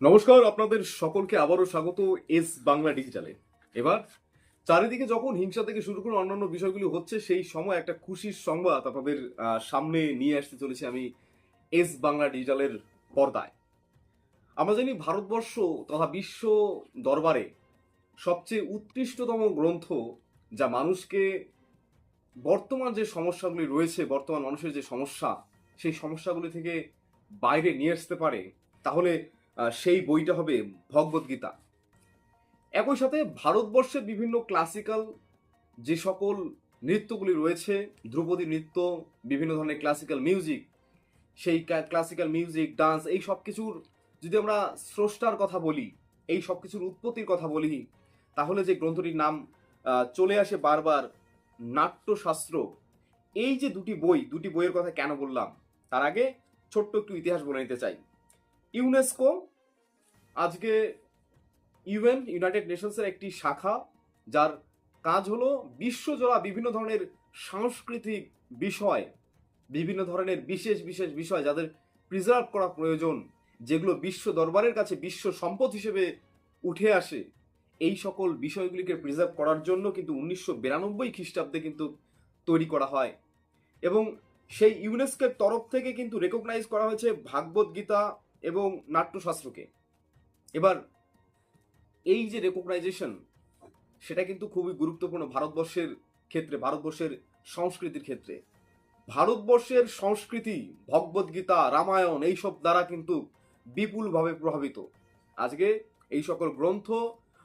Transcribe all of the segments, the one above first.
নমস্কার, আপনাদের সকলকে আবারও স্বাগত এস বাংলা ডিজিটালে। এবার চারিদিকে যখন হিংসা থেকে শুরু করে অন্যান্য বিষয়গুলি হচ্ছে, সেই সময় একটা খুশির সংবাদ আপনাদের সামনে নিয়ে আসতে চলেছি আমি এস বাংলা ডিজিটালের পর্দায়। আমরা জানি ভারতবর্ষ তথা বিশ্ব দরবারে সবচেয়ে উৎকৃষ্টতম গ্রন্থ, যা মানুষকে বর্তমান যে সমস্যাগুলি রয়েছে, বর্তমান মানুষের যে সমস্যা, সেই সমস্যাগুলি থেকে বাইরে নিয়ে আসতে পারে, তাহলে সেই বইটা হবে ভগবদ্গীতা। একই সাথে ভারতবর্ষের বিভিন্ন ক্লাসিক্যাল যে সকল নৃত্যগুলি রয়েছে, ধ্রুপদী নৃত্য, বিভিন্ন ধরনের ক্লাসিক্যাল মিউজিক, সেই ক্লাসিক্যাল মিউজিক, ডান্স, এই সব কিছুর যদি আমরা স্রষ্টার কথা বলি, এই সব কিছুর উৎপত্তির কথা বলি, তাহলে যে গ্রন্থটির নাম চলে আসে বারবার, নাট্যশাস্ত্র। এই যে দুটি বইয়ের কথা কেন বললাম, তার আগে ছোট্ট একটু ইতিহাস বলে নিতে চাই। ইউনেস্কো আজকে ইউনাইটেড নেশনসের একটি শাখা, যার কাজ হলো বিশ্বজোড়া বিভিন্ন ধরনের সাংস্কৃতিক বিষয়, বিভিন্ন ধরনের বিশেষ বিশেষ বিষয় যাদের প্রিজার্ভ করা প্রয়োজন, যেগুলো বিশ্ব দরবারের কাছে বিশ্ব সম্পদ হিসেবে উঠে আসে, এই সকল বিষয়গুলিকে প্রিজার্ভ করার জন্য কিন্তু 1992 খ্রিস্টাব্দে কিন্তু তৈরি করা হয়। এবং সেই ইউনেস্কোর তরফ থেকে কিন্তু রেকগনাইজ করা হয়েছে ভাগবত গীতা এবং নাট্যশাস্ত্রকে। এবার এই যে রেকগনাইজেশন, সেটা কিন্তু খুবই গুরুত্বপূর্ণ ভারতবর্ষের ক্ষেত্রে, ভারতবর্ষের সংস্কৃতির ক্ষেত্রে। ভারতবর্ষের সংস্কৃতি ভগবদ্গীতা, রামায়ণ, এইসব দ্বারা কিন্তু বিপুলভাবে প্রভাবিত। আজকে এই সকল গ্রন্থ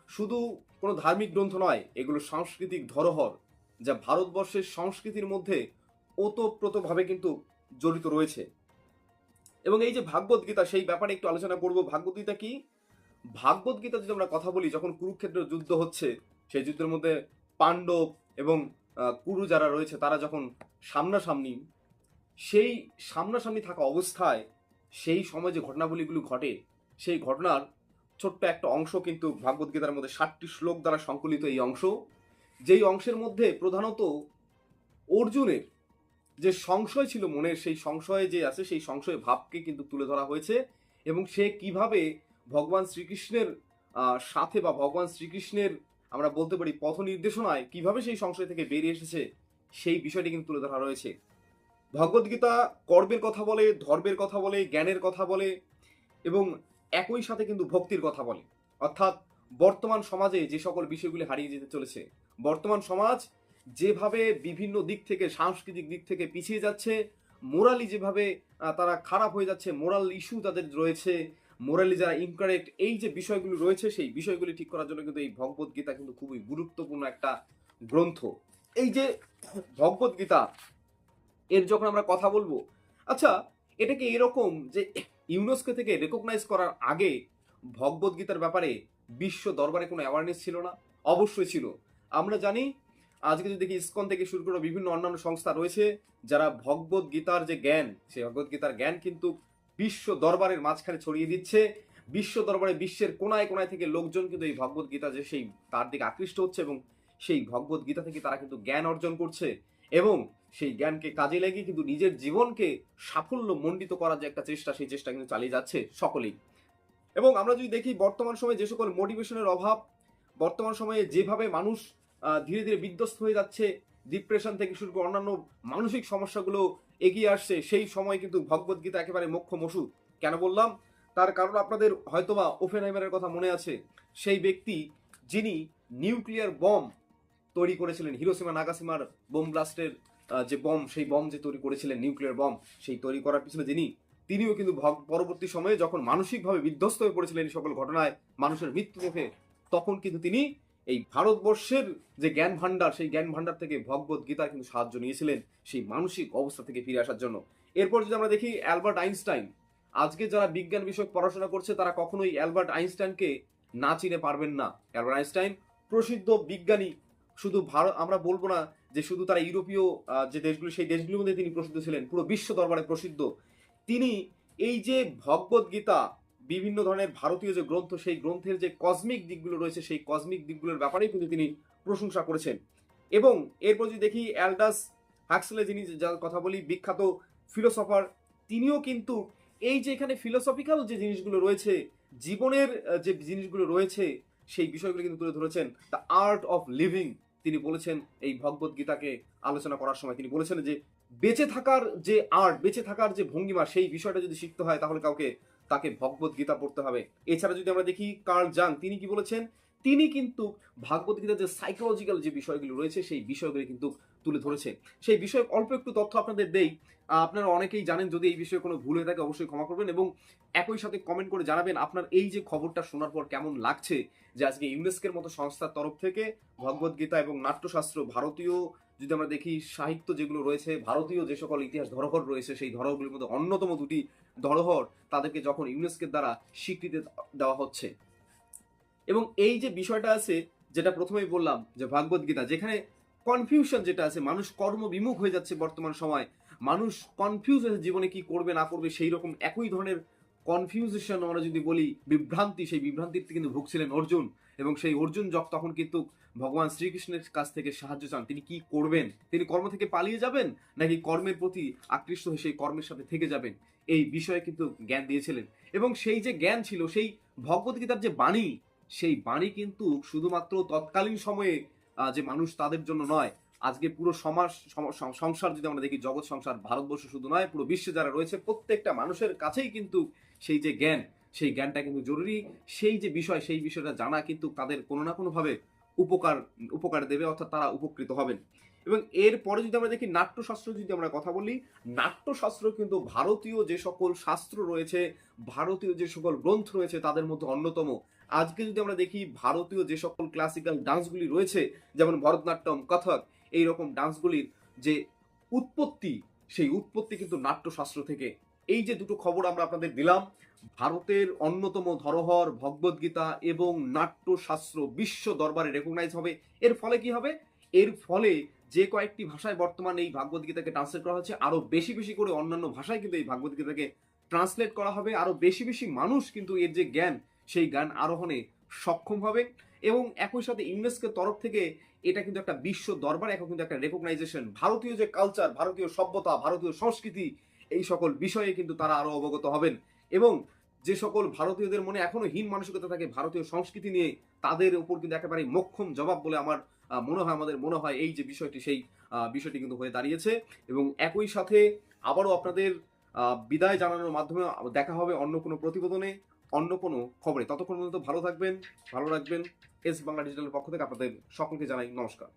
শুধু কোনো ধার্মিক গ্রন্থ নয়, এগুলো সাংস্কৃতিক ধরোহর, যা ভারতবর্ষের সংস্কৃতির মধ্যে ওতপ্রোতভাবে কিন্তু জড়িত রয়েছে। এবং এই যে ভাগবদ্গীতা, সেই ব্যাপারে একটু আলোচনা করব। ভাগবদ্গীতা কি? ভাগবদ্গীতা যদি আমরা কথা বলি, যখন কুরুক্ষেত্র যুদ্ধ হচ্ছে, সেই যুদ্ধের মধ্যে পাণ্ডব এবং কুরু যারা রয়েছে, তারা যখন সামনাসামনি, সেই সামনাসামনি থাকা অবস্থায় সেই সময় যে ঘটনাবলীগুলো ঘটে, সেই ঘটনার ছোট্ট একটা অংশ কিন্তু ভাগবদ্গীতার মধ্যে 60টি শ্লোক দ্বারা সংকলিত এই অংশ, যেই অংশের মধ্যে প্রধানত অর্জুনের যে সংশয় ছিল মনের, সেই সংশয়ে যে আছে, সেই সংশয় ভাবকে কিন্তু তুলে ধরা হয়েছে। এবং সে কিভাবে ভগবান শ্রীকৃষ্ণের সাথে, বা ভগবান শ্রীকৃষ্ণের আমরা বলতে পারি পথ নির্দেশনায়, কিভাবে সেই সংশয় থেকে বেরিয়ে এসেছে, সেই বিষয়টি কিন্তু তুলে ধরা রয়েছে। ভগবদ্গীতা কর্মের কথা বলে, ধর্মের কথা বলে, জ্ঞানের কথা বলে, এবং একই সাথে কিন্তু ভক্তির কথা বলে। অর্থাৎ বর্তমান সমাজে যে সকল বিষয়গুলি হারিয়ে যেতে চলেছে, বর্তমান সমাজ যেভাবে বিভিন্ন দিক থেকে, সাংস্কৃতিক দিক থেকে পিছিয়ে যাচ্ছে, মোরালি যেভাবে তারা খারাপ হয়ে যাচ্ছে, মোরাল ইস্যু তাদের রয়েছে, মোরালি যারা ইনকারেক্ট, এই যে বিষয়গুলি রয়েছে, সেই বিষয়গুলি ঠিক করার জন্য কিন্তু এই ভগবদ্গীতা কিন্তু খুবই গুরুত্বপূর্ণ একটা গ্রন্থ। এই যে ভগবদ্গীতা, এর যখন আমরা কথা বলবো, আচ্ছা, এটা কি এরকম যে ইউনেস্কো থেকে রেকগনাইজ করার আগে ভগবদ্গীতার ব্যাপারে বিশ্ব দরবারে কোনো অ্যাওয়ারনেস ছিল না? অবশ্যই ছিল। আমরা জানি, আজকে যদি দেখি, ইসকন থেকে শুরু করে বিভিন্ন অন্যান্য সংস্থা রয়েছে, যারা ভগবদ্গীতার যে জ্ঞান, সেই ভগবদ্গীতার জ্ঞান কিন্তু বিশ্ব দরবারের মাঝখানে ছড়িয়ে দিচ্ছে। বিশ্ব দরবারে বিশ্বের কোনায় কোনায় থেকে লোকজন কিন্তু এই ভগবদ্গীতা যে সেই তার দিকে আকৃষ্ট হচ্ছে, এবং সেই ভগবদ্গীতা থেকে তারা কিন্তু জ্ঞান অর্জন করছে, এবং সেই জ্ঞানকে কাজে লাগিয়ে কিন্তু নিজের জীবনকে সাফল্য মণ্ডিত করার যে একটা চেষ্টা, সেই চেষ্টা কিন্তু চালিয়ে যাচ্ছে সকলেই। এবং আমরা যদি দেখি বর্তমান সময়ে যে সকল মোটিভেশনের অভাব, বর্তমান সময়ে যেভাবে মানুষ ধীরে ধীরে বিধ্বস্ত হয়ে যাচ্ছে, ডিপ্রেশন থেকে শুরু করে অন্যান্য মানসিক সমস্যাগুলো এগিয়ে আসছে, সেই সময় কিন্তু ভগবদ্গীতা একেবারে মোক্ষম ওষুধ। কেন বললাম? তার কারণ আপনাদের হয়তোবা ওপেনহাইমারের কথা মনে আছে, সেই ব্যক্তি যিনি নিউক্লিয়ার বম তৈরি করেছিলেন, হিরোসীমা নাগাসীমার বোম ব্লাস্টের যে বম, সেই বম যে তৈরি করেছিলেন, নিউক্লিয়ার বম, সেই তৈরি করার পিছনে যিনি, তিনিও কিন্তু পরবর্তী সময়ে যখন মানসিকভাবে বিধ্বস্ত হয়ে পড়েছিলেন এই সকল ঘটনায়, মানুষের মৃত্যু মুখে, তখন কিন্তু তিনি এই ভারতবর্ষের যে জ্ঞান ভান্ডার, সেই জ্ঞান ভান্ডার থেকে ভগবত গীতার কিন্তু সাহায্য নিয়েছিলেন সেই মানসিক অবস্থা থেকে ফিরে আসার জন্য। এরপর যদি আমরা দেখি অ্যালবার্ট আইনস্টাইন, আজকে যারা বিজ্ঞান বিষয়ক পড়াশোনা করছে, তারা কখনোই অ্যালবার্ট আইনস্টাইনকে না চিনে পারবেন না। অ্যালবার্ট আইনস্টাইন প্রসিদ্ধ বিজ্ঞানী। শুধু ভারত, আমরা বলবো না যে শুধু তারা ইউরোপীয় যে দেশগুলি, সেই দেশগুলির মধ্যে তিনি প্রসিদ্ধ ছিলেন, পুরো বিশ্ব দরবারে প্রসিদ্ধ। তিনি এই যে ভগবত গীতা, বিভিন্ন ধরনের ভারতীয় যে গ্রন্থ, সেই গ্রন্থের যে কসমিক দিকগুলো রয়েছে, সেই কসমিক দিকগুলোর ব্যাপারেই কিন্তু তিনি প্রশংসা করেছেন। এবং এরপর যদি দেখি অ্যালডাস হাক্সলে, যিনি যার কথা বলি, বিখ্যাত ফিলোসফার, তিনিও কিন্তু এই যে এখানে ফিলোসফিক্যাল যে জিনিসগুলো রয়েছে, জীবনের যে জিনিসগুলো রয়েছে সেই বিষয়গুলো কিন্তু তুলে ধরেছেন। দ্য আর্ট অফ লিভিং তিনি বলেছেন এই ভগবত গীতাকে আলোচনা করার সময়। তিনি বলেছেন যে বেঁচে থাকার যে আর্ট, বেঁচে থাকার যে ভঙ্গিমা, সেই বিষয়টা যদি শিখতে হয় তাহলে তাকে ভগবত গীতা পড়তে হবে। এছাড়া যদি আমরা দেখি কার্ল জাং, তিনি কি বলেছেন, তিনি কিন্তু ভাগবত গীতার যে সাইকোলজিক্যাল যে বিষয়গুলো রয়েছে সেই বিষয়গুলো কিন্তু তুলে ধরেছে। সেই বিষয়ে অল্প একটু তথ্য আপনাদের দেই, আপনারা অনেকেই জানেন। যদি এই বিষয়ে কোনো ভুল হয়ে থাকে অবশ্যই ক্ষমা করবেন এবং একই সাথে কমেন্ট করে জানাবেন আপনার এই যে খবরটা শোনার পর কেমন লাগছে যে আজকে ইউনেস্কোর মতো সংস্থার তরফ থেকে ভগবত গীতা এবং নাট্যশাস্ত্র, ভারতীয় যদি আমরা দেখি সাহিত্য যেগুলো রয়েছে, ভারতীয় যে সকল ইতিহাস ধরোহর রয়েছে সেই ধরোহরগুলির মধ্যে অন্যতম দুটি ধরোহর, তাদেরকে যখন ইউনেস্কোর দ্বারা স্বীকৃতি দেওয়া হচ্ছে। এবং এই যে বিষয়টা আছে, যেটা প্রথমেই বললাম যে ভাগবত গীতা, যেখানে কনফিউশন যেটা আছে, মানুষ কর্মবিমুখ হয়ে যাচ্ছে বর্তমান সময়, মানুষ কনফিউজ হয়ে জীবনে কি করবে না করবে সেই রকম একই ধরনের কনফিউজেশন আমরা যদি বলি, বিভ্রান্তি, সেই বিভ্রান্তিতে কিন্তু ভুগছিলেন অর্জুন। এবং সেই অর্জুন তখন কিন্তু ভগবান শ্রীকৃষ্ণের কাছ থেকে সাহায্য চান। তিনি কি করবেন? তিনি কর্ম থেকে পালিয়ে যাবেন নাকি কর্মের প্রতি আকৃষ্ট হয়ে সেই কর্মের সাথে থেকে যাবেন? এই বিষয়ে কিন্তু জ্ঞান দিয়েছিলেন। এবং সেই যে জ্ঞান ছিল, সেই ভগবত গীতার যে বাণী, সেই বাণী কিন্তু শুধুমাত্র তৎকালীন সময়ে যে মানুষ তাদের জন্য নয়, আজকে পুরো সমাজ সংসার যদি আমরা দেখি, জগৎ সংসার, ভারতবর্ষ শুধু নয়, পুরো বিশ্বে যারা রয়েছে প্রত্যেকটা মানুষের কাছেই কিন্তু সেই যে জ্ঞান, সেই জ্ঞানটা কিন্তু জরুরি। সেই যে বিষয়, সেই বিষয়টা জানা কিন্তু তাদের কোনো না কোনোভাবে উপকার দেবে, অর্থাৎ তারা উপকৃত হবেন। এবং এরপরে যদি আমরা দেখি নাট্যশাস্ত্র, যদি আমরা কথা বলি, নাট্যশাস্ত্র কিন্তু ভারতীয় যে সকল শাস্ত্র রয়েছে, ভারতীয় যে সকল গ্রন্থ রয়েছে তাদের মধ্যে অন্যতম। আজকে যদি আমরা দেখি ভারতীয় যে সকল ক্লাসিক্যাল ডান্সগুলি রয়েছে, যেমন ভরতনাট্যম, কথক, এইরকম ডান্সগুলির যে উৎপত্তি, সেই উৎপত্তি কিন্তু নাট্যশাস্ত্র থেকে। এই যে দুটো খবর আমরা আপনাদের দিলাম, ভারতের অন্যতম ধরোহর ভগবত গীতা এবং নাট্যশাস্ত্র বিশ্ব দরবারে রেকগনাইজ হবে। এর ফলে কি হবে? এর ফলে যে কয়েকটি ভাষায় বর্তমানে এই ভাগবত গীতাকে ট্রান্সলেট করা হচ্ছে, আরো বেশি বেশি করে অন্যান্য ভাষায় কিন্তু এই ভাগবত গীতাকে ট্রান্সলেট করা হবে। আরো বেশি বেশি মানুষ কিন্তু এর যে জ্ঞান, সেই জ্ঞান আরোহণে সক্ষম হবে। এবং একই সাথে ইউনেস্কোর তরফ থেকে এটা কিন্তু একটা বিশ্ব দরবার, এখন কিন্তু একটা রেকগনাইজেশন। ভারতীয় যে কালচার, ভারতীয় সভ্যতা, ভারতীয় সংস্কৃতি, এই সকল বিষয়ে কিন্তু তারা আরো অবগত হবেন। এবং যে সকল ভারতীয়দের মনে এখনো হীন মানসিকতা থাকে ভারতীয় সংস্কৃতি নিয়ে, তাদের উপর কিন্তু একেবারে মোক্ষম জবাব বলে আমাদের মনে হয় এই যে বিষয়টি, সেই বিষয়টি কিন্তু হয়ে দাঁড়িয়েছে। এবং একই সাথে আবারও আপনাদের বিদায় জানানোর মাধ্যমে দেখা হবে অন্য কোনো প্রতিবেদনে, অন্য কোনো খবরে। ততক্ষণ পর্যন্ত ভালো থাকবেন, ভালো রাখবেন। এস বাংলা ডিজিটালের পক্ষ থেকে আপনাদের সকলকে জানাই নমস্কার।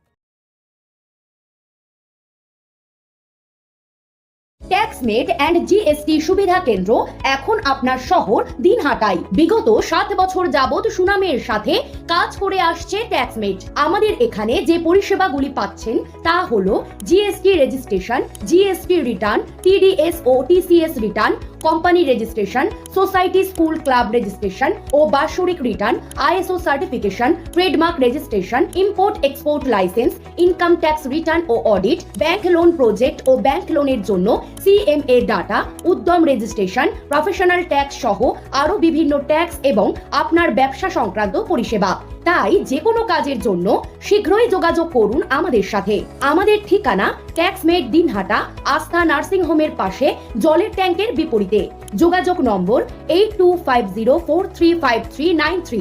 ট্যাক্সমেট অ্যান্ড জিএসটি সুবিধা কেন্দ্র এখন আপনার শহর দিনহাটায়। বিগত 7 বছর যাবৎ সুনামের সাথে কাজ করে আসছে ট্যাক্সমেট। আমাদের এখানে যে পরিষেবাগুলি পাচ্ছেন তা হলো GST registration, GST return, TDS ও TCS return, company registration, society school club registration ও বাৎসরিক রিটার্ন, ISO certification, trademark registration, import export license, income tax return ও অডিট, ব্যাংক লোন প্রজেক্ট ও ব্যাংক লোনের জন্য CMA data, Udyam registration, professional tax সহ আরো বিভিন্ন ট্যাক্স এবং আপনার ব্যবসা সংক্রান্ত পরিষেবা। তাই যে কোনো কাজের জন্য শীঘ্রই যোগাযোগ করুন আমাদের সাথে। আমাদের ঠিকানা ট্যাক্সমেট দিনহাটা, আস্থা নার্সিং হোমের পাশে, জলের ট্যাঙ্কের বিপরীতে। যোগাযোগ নম্বর 8250435393।